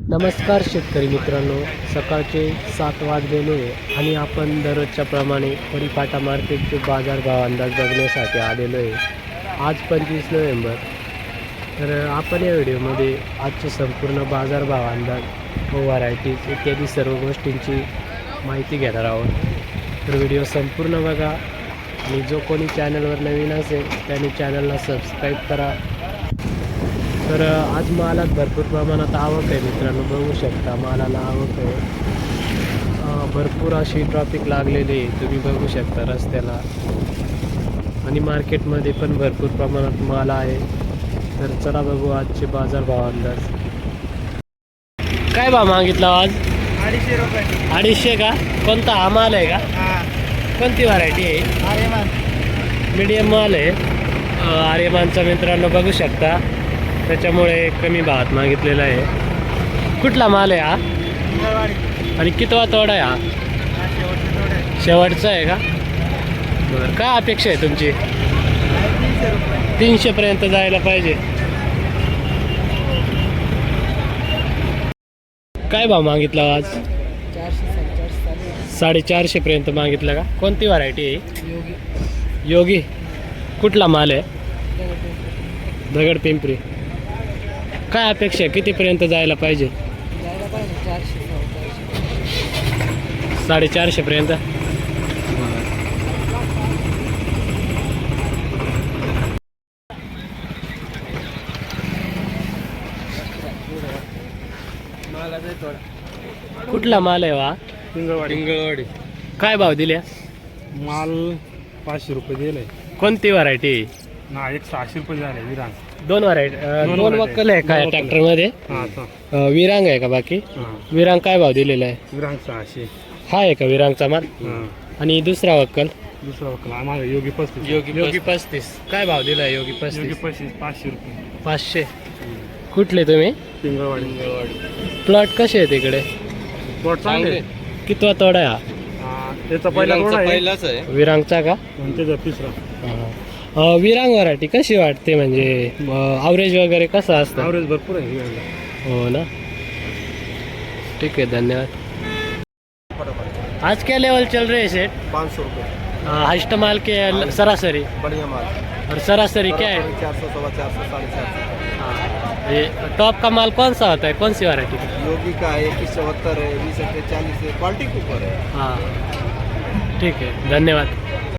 नमस्कार शेतकरी मित्रांनो, सकाळचे 7 वाजलेले आहे आणि आपण दररोजच्या प्रमाणे परिपाटा मार्केटचे बाजारभाव अंदाज बघण्यासाठी आलेलो आहे. आज 25 नोव्हेंबर. तर आपण या व्हिडिओमध्ये आजचे संपूर्ण बाजारभाव अंदाज व व्हरायटीज इत्यादी सर्व गोष्टींची माहिती घेणार आहोत. तर व्हिडिओ संपूर्ण बघा आणि जो कोणी चॅनलवर नवीन असेल त्याने चॅनलला सबस्क्राईब करा. तर आज मालात भरपूर प्रमाणात आवक आहे मित्रांनो, बघू शकता मालाला आवक आहे. भरपूर अशी ट्रॅफिक लागलेली आहे, तुम्ही बघू शकता रस्त्याला. आणि मार्केटमध्ये पण भरपूर प्रमाणात माल आहे. तर चला बघू आजचे बाजारभाव अंदाज. काय भाव मागितला आज? 250 रुपये. 250 का? कोणता हा माल आहे का? कोणती व्हरायटी आहे? आर्यमान. मीडियम माल आहे. आर्यमानचा मित्रांनो बघू शकता, त्याच्यामुळे कमी भावात मागितलेला आहे. कुठला माल आहे हा? आणि कितवा तोडा आहे हा? शेवटचा आहे का? बरं, काय अपेक्षा आहे तुमची? 300 पर्यंत जायला पाहिजे. काय भाव मागितला आज? 450 पर्यंत मागितला का? कोणती व्हरायटी आहे? योगी. कुठला माल आहे? दगड पिंपरी. काय अपेक्षा आहे, कितीपर्यंत जायला पाहिजे? 450 पर्यंत. कुठला माल आहे वा? पिंगळवाडी. काय भाव दिल्या? माल 500 रुपये दिलाय कोणती व्हरायटी? ना. 160 रुपये झाले विरांग. दोन व्हरायटी. दोन वक्कल आहे का ट्रॅक्टरमध्ये? विरांग आहे का? बाकी विरांग काय भाव दिलेला आहे? विरांग 600. हा आहे का विरांगचा माल? आणि दुसरा वक्कल? दुसरा वकल आम्हाला योगी 35. योगी 35. काय भाव दिलाय योगी 35? योगी 500 रुपये. 500. कुठले तुम्ही? पिंगळवाडी. प्लॉट कसे आहे तिकडे? प्लॉट चांगले. कितवा तोडा आहे हा, त्याचा पहिला रोड आहे. विरांगचा का? आणि त्याचा तिसरा. विरांग व्हरायटी कशी वाटते, म्हणजे ॲव्हरेज वगैरे कसं असतं? ॲव्हरेज भरपूर आहे. हो ना. ठीक है, धन्यवाद. आज क्या लेवल चल रहे हैं सेठ? 500 रुपये. हाइस्ट माल के सरासरी बढ़िया माल. और सरासरी क्या है? 400, 450, 450. हाँ, ये टॉप का माल कौन सा होता है, कौन सी वैरायटी का? योगी का है 2174 है, 20 40 है, क्वालिटी के ऊपर है. हाँ ठीक है, धन्यवाद.